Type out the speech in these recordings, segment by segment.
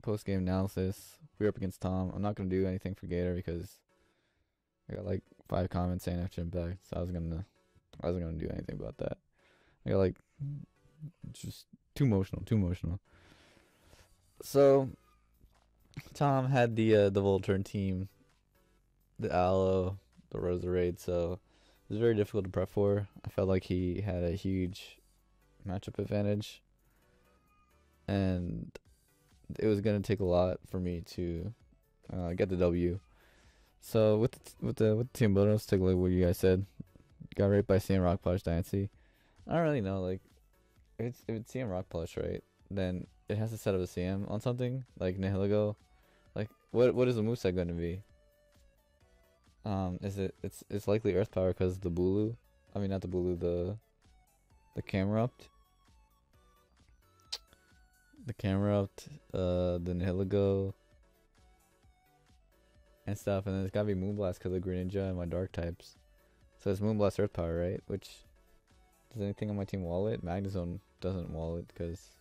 post-game analysis. We're up against Tom. I'm not gonna do anything for Gator because I got like 5 comments saying after impact, so I wasn't gonna do anything about that. I got like just too emotional. So Tom had the Volturn team, the Aloe, the Roserade, so it was very difficult to prep for. I felt like he had a huge matchup advantage, and it was gonna take a lot for me to get the W. So with the team building, let's take a look at what you guys said. Got raped by CM Rock Polish Dynasty. I don't really know, like if it's CM Rock Polish, right? Then it has to set up a CM on something like Nihiligo. Like what is the moveset going to be? It's likely Earth Power because the Bulu. I mean not the Bulu, the Camerupt. The Camerupt, the Nihiligo and stuff, and then it's gotta be Moonblast because of Greninja and my Dark types. So it's Moonblast Earth Power, right? Which does anything on my team wall it? Magnezone doesn't wall it because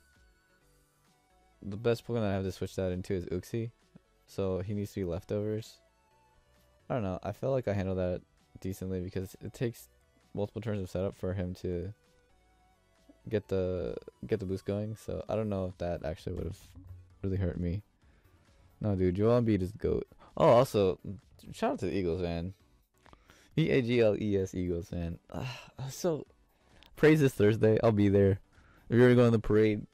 the best Pokemon I have to switch that into is Uxie, so he needs to be leftovers. I don't know. I feel like I handled that decently because it takes multiple turns of setup for him to get the boost going. So I don't know if that actually would have really hurt me. No, dude, Joel Embiid is GOAT. Oh, also, shout out to the Eagles, man. EAGLES Eagles, man. So, praise this Thursday. I'll be there. If you're going to the parade,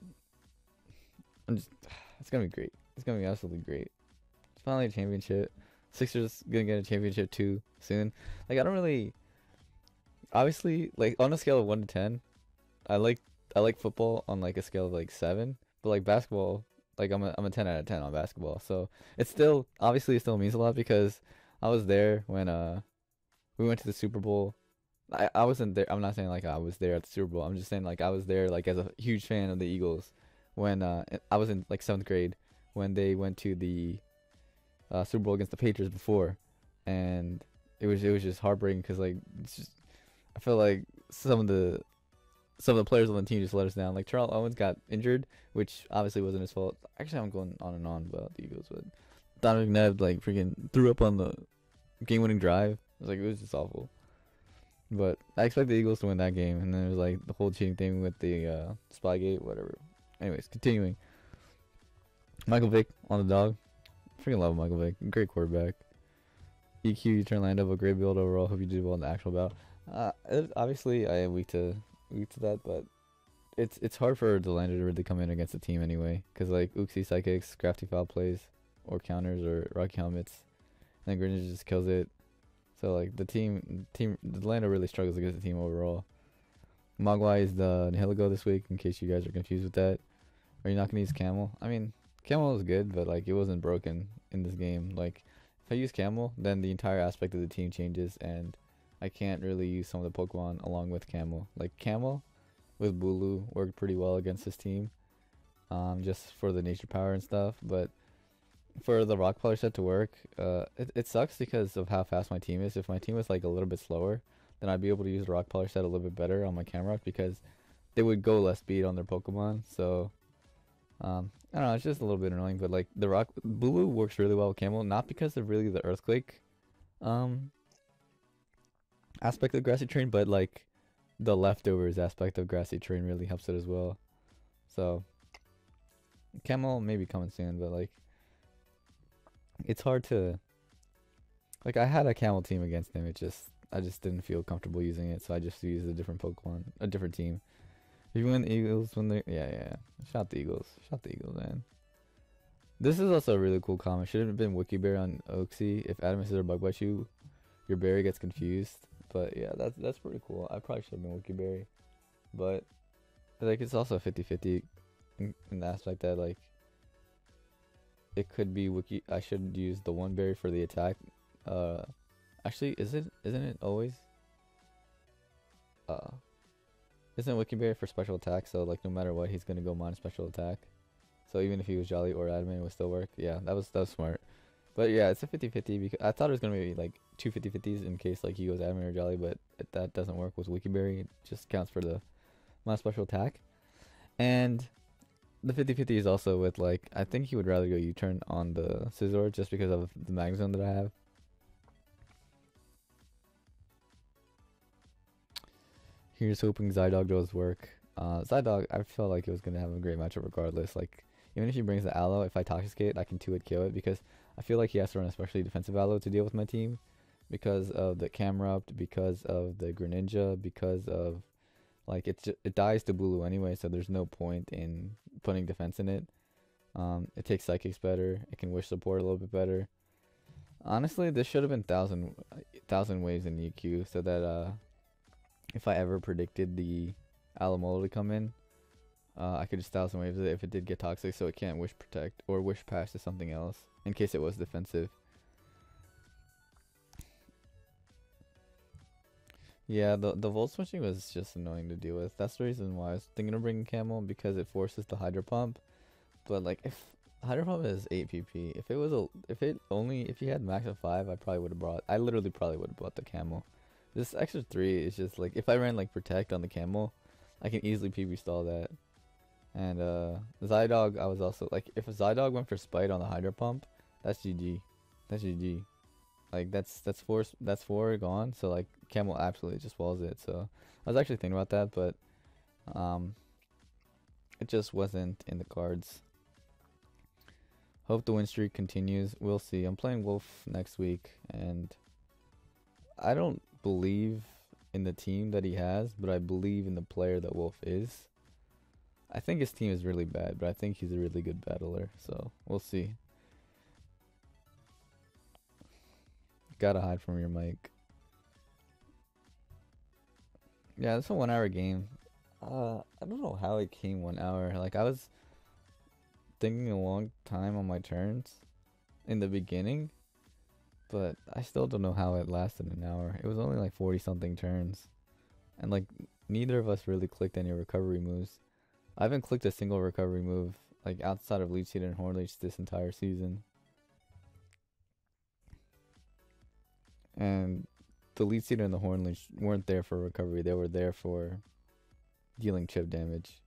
it's gonna be great. It's gonna be absolutely great. It's finally a championship. Sixers gonna get a championship too soon. Like I don't really, obviously, like on a scale of 1 to 10, I like football on like a scale of like 7, but like basketball, like I'm a 10 out of 10 on basketball. So it's still obviously it still means a lot because I was there when we went to the Super Bowl. I wasn't there. I'm not saying like I was there at the Super Bowl. I'm just saying like I was there like as a huge fan of the Eagles when I was in like 7th grade when they went to the Super Bowl against the Patriots before, and it was just heartbreaking because like it's just, I feel like some of the players on the team just let us down. Like Terrell Owens got injured, which obviously wasn't his fault. Actually, I'm going on and on about the Eagles, but Donovan McNabb like freaking threw up on the game-winning drive. It was just awful. But I expect the Eagles to win that game, and then it was like the whole cheating thing with the Spygate, whatever. Anyways, continuing. Michael Vick on the dog. Freaking love Michael Vick. Great quarterback. EQ, you turn land up a great build overall. Hope you did well in the actual battle. Obviously, I am weak to that, but it's hard for the lander to really come in against the team anyway, because like Uxie psychics, crafty foul plays, or counters, or rocky helmets, and then Greninja just kills it. So like the lander really struggles against the team overall. Mogwai is the Nihiligo this week, in case you guys are confused with that. Are you not gonna use Camel? I mean, Camel was good, but like it wasn't broken in this game. Like if I use Camel, then the entire aspect of the team changes, and I can't really use some of the Pokemon along with Camel. Like Camel with Bulu worked pretty well against this team, just for the nature power and stuff. But for the Rock Polish set to work, it sucks because of how fast my team is. If my team was like a little bit slower, then I'd be able to use the Rock Polish set a little bit better on my Camerupt because they would go less speed on their Pokemon. So I don't know, it's just a little bit annoying. But like the Rock Bulu works really well with Camel, not because of really the Earthquake aspect of Grassy Terrain, but like the leftovers aspect of Grassy Terrain really helps it as well. So Camel may be coming soon, but like it's hard to, like I had a Camel team against him. I just didn't feel comfortable using it, so I just used a different Pokemon, a different team. If you win the Eagles when they yeah. Shout the Eagles, man. This is also a really cool comment. Should have been Wiki Bear on Oxy. If Adam or Bug bites you, your berry gets confused. But yeah, that's pretty cool. I probably should have been Wiki Berry, but like it's also 50-50 in the aspect that like it could be Wiki. I should use the one berry for the attack. Actually, isn't it always? Isn't Wiki Berry for special attack? So like no matter what, he's gonna go minus special attack. So even if he was Jolly or Adamant, it would still work. Yeah, that was smart. But yeah, it's a 50-50 because I thought it was gonna be like two 50-50s in case like he goes Adamant or Jolly, but that doesn't work with Wiki Berry. It just counts for the minus special attack. And the 50/50 is also with like I think he would rather go U-turn on the Scizor just because of the mag zone that I have. Here's hoping Zydog does work. Zydog, I felt like it was gonna have a great matchup regardless. Like even if he brings the Aloe, if I Toxicate, I can 2-hit kill it because I feel like he has to run especially defensive Aloe to deal with my team because of the Camerupt, because of the Greninja, because of like it dies to Bulu anyway, so there's no point in putting defense in it. It takes Psychics better. It can Wish support a little bit better. Honestly, this should have been thousand waves in EQ so that if I ever predicted the Alamola to come in, I could just 1000 waves it if it did get toxic, so it can't Wish Protect or Wish Pass to something else in case it was defensive. Yeah, the volt switching was just annoying to deal with. That's the reason why I was thinking of bringing Camel because it forces the Hydro Pump. But like if Hydro Pump is 8 PP, if he had max of 5, I literally probably would have bought the Camel. This extra 3 is just like if I ran like Protect on the Camel, I can easily PP stall that. And Zydog, I was also like if a Zydog went for Spite on the Hydro Pump, that's GG. That's GG. Like that's 4 gone. So like Camel absolutely just walls it. So I was actually thinking about that, but it just wasn't in the cards. Hope the win streak continues. We'll see. I'm playing Wolf next week, and I don't believe in the team that he has, but I believe in the player that Wolf is. I think his team is really bad, but I think he's a really good battler. So we'll see. Gotta hide from your mic. Yeah, it's a 1 hour game. I don't know how it came 1 hour. Like I was thinking a long time on my turns in the beginning, but I still don't know how it lasted an hour. It was only like 40 something turns, and like neither of us really clicked any recovery moves. I haven't clicked a single recovery move like outside of Leech Seed and Horn Leech this entire season. And the Leech Seed and the Horn Leech weren't there for recovery. They were there for dealing chip damage.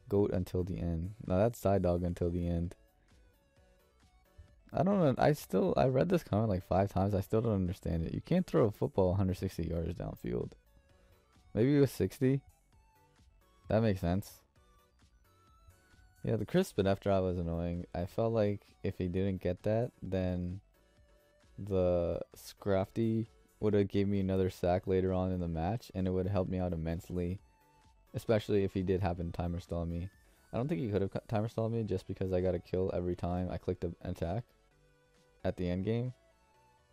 Goat until the end. Now that's Side Dog until the end. I don't know. I read this comment like 5 times. I still don't understand it. You can't throw a football 160 yards downfield. Maybe it was 60. That makes sense. Yeah, the crisp spin after I was annoying. I felt like if he didn't get that, then the Scrafty would have gave me another sack later on in the match, and it would have helped me out immensely, especially if he did happen to timer stall me. I don't think he could have timer stalled me just because I got a kill every time I clicked an attack at the end game,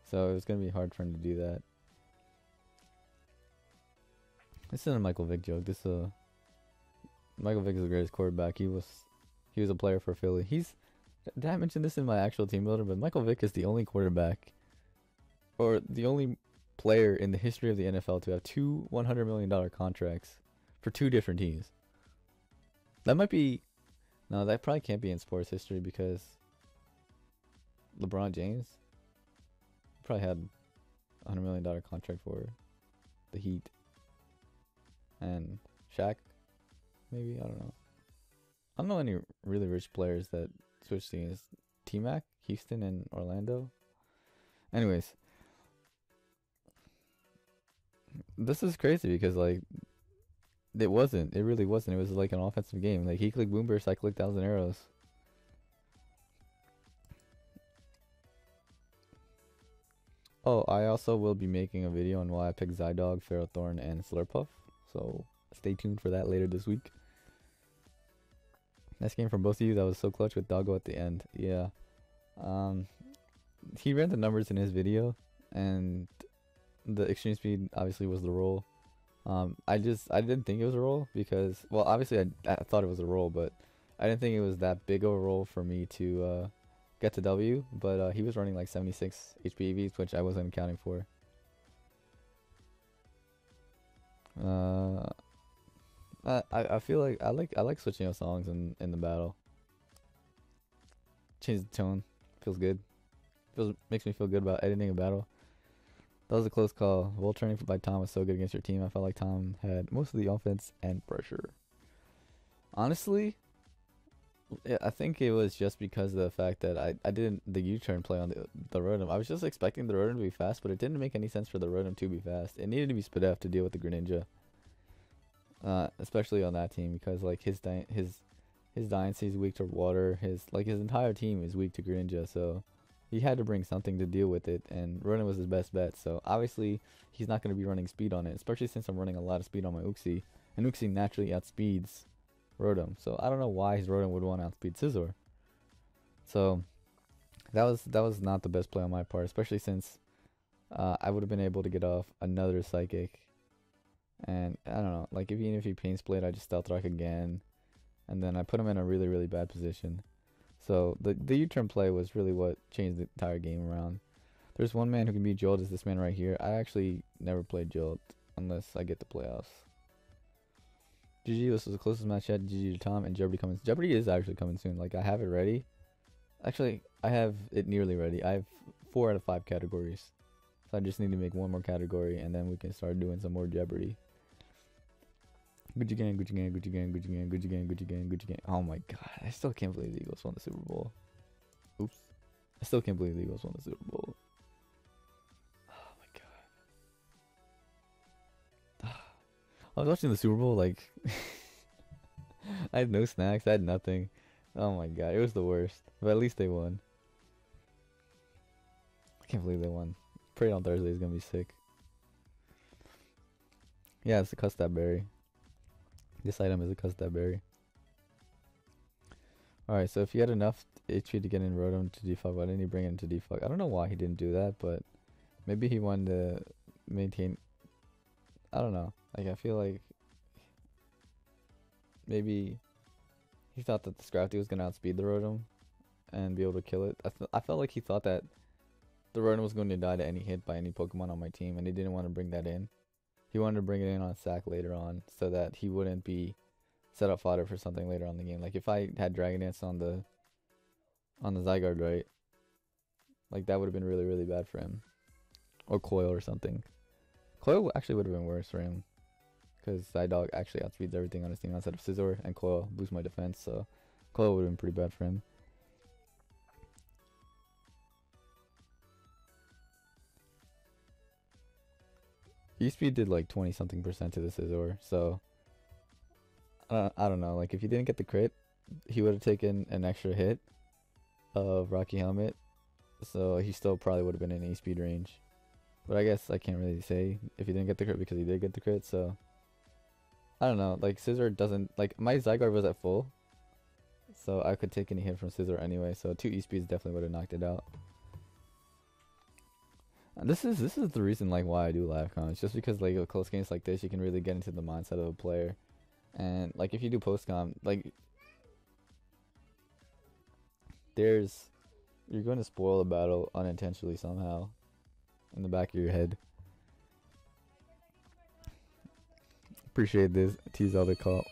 so it was going to be hard for him to do that. This isn't a Michael Vick joke. Michael Vick is the greatest quarterback. He was a player for Philly. Did I mention this in my actual team builder? But Michael Vick is the only quarterback, or the only player in the history of the NFL to have 2 $100 million contracts for 2 different teams. That might be, no, that probably can't be in sports history because LeBron James probably had $100 million contract for the Heat, and Shaq, maybe, I don't know. I don't know any really rich players that switch teams. T-Mac, Houston, and Orlando. Anyways, this is crazy because like it really wasn't. It was like an offensive game. Like he clicked Boom Burst, I clicked 1000 Arrows. Oh, I also will be making a video on why I picked Zydog, Ferrothorn, and Slurpuff. So stay tuned for that later this week. Nice game from both of you. That was so clutch with Doggo at the end. Yeah. He ran the numbers in his video, and the extreme speed obviously was the roll. I didn't think it was a roll because, well, obviously I thought it was a roll, but I didn't think it was that big of a roll for me to get to W. But he was running like 76 HP EVs, which I wasn't accounting for. I feel like I like switching up songs in the battle. Change the tone. Feels good. Makes me feel good about editing a battle. That was a close call. Wall turning by Tom was so good against your team. I felt like Tom had most of the offense and pressure. Honestly, Yeah, I think it was just because of the fact that I didn't the U-turn play on the Rotom. I was just expecting the Rotom to be fast, but it didn't make any sense for the Rotom to be fast. It needed to be sped up to deal with the Greninja. Especially on that team because like his dynasty is weak to water. His entire team is weak to Greninja, so he had to bring something to deal with it, and Rotom was his best bet. So obviously he's not going to be running speed on it, especially since I'm running a lot of speed on my Uxie, and Uxie naturally outspeeds Rotom. So I don't know why his Rotom would want to outspeed Scizor. So that was not the best play on my part, especially since I would have been able to get off another Psychic. And I don't know, like even if he Pain Split, I just Stealth Rock again, and then I put him in a really really bad position. So the U-turn play was really what changed the entire game around. There's one man who can beat Jolt, is this man right here. I actually never played Jolt unless I get the playoffs. GG, this was the closest match yet. GG to Tom, and Jeopardy coming. Jeopardy is actually coming soon. Like I have it ready. Actually, I have it nearly ready. I have 4 out of 5 categories. So I just need to make one more category, and then we can start doing some more Jeopardy. Gucci gang, Gucci gang, Gucci gang, Gucci gang, Gucci gang, Gucci gang, Gucci gang. Oh my god, I still can't believe the Eagles won the Super Bowl. Oops. I still can't believe the Eagles won the Super Bowl. Oh my god. I was watching the Super Bowl, like, I had no snacks, I had nothing. Oh my god, it was the worst. But at least they won. I can't believe they won. Parade on Thursday is gonna be sick. Yeah, it's a custard berry. This item is a custard berry. Alright, so if he had enough HP to get in Rotom to defog, why didn't he bring it into defog? I don't know why he didn't do that, but maybe he wanted to maintain. I don't know. Like, I feel like maybe he thought that the Scrafty was gonna outspeed the Rotom and be able to kill it. I felt like he thought that the Rotom was going to die to any hit by any Pokemon on my team, and he didn't want to bring that in. He wanted to bring it in on Sack later on so that he wouldn't be set up fodder for something later on in the game. Like if I had Dragon Dance on the Zygarde, right? Like that would have been really really bad for him. Or Coil or something. Coil actually would have been worse for him, because Psydog actually outspeeds everything on his team outside of Scizor, and Coil boosts my defense, so Coil would have been pretty bad for him. E-Speed did like 20 something% to the Scizor, so I don't know. Like if he didn't get the crit, he would have taken an extra hit of Rocky Helmet, so he still probably would have been in E-Speed range. But I guess I can't really say if he didn't get the crit, because he did get the crit, so I don't know. Like Scizor doesn't, like my Zygarde was at full, so I could take any hit from Scizor anyway, so 2 E-Speeds definitely would have knocked it out. This is the reason like why I do live comments, just because like with close games like this, you can really get into the mindset of a player, and like if you do post com, like you're going to spoil the battle unintentionally somehow, in the back of your head. Appreciate this. Tease all the call.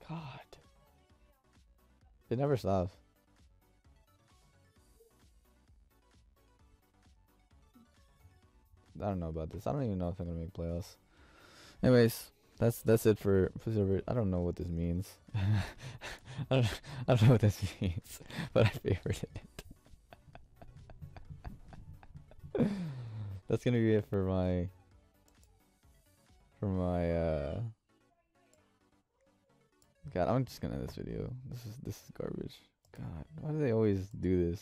God, it never stops. I don't know about this. I don't even know if I'm gonna make playoffs. Anyways, that's it for server. I don't know what this means. I don't know what this means, but I favorited it. That's gonna be it for my God, I'm just gonna end this video. This is garbage. God, why do they always do this?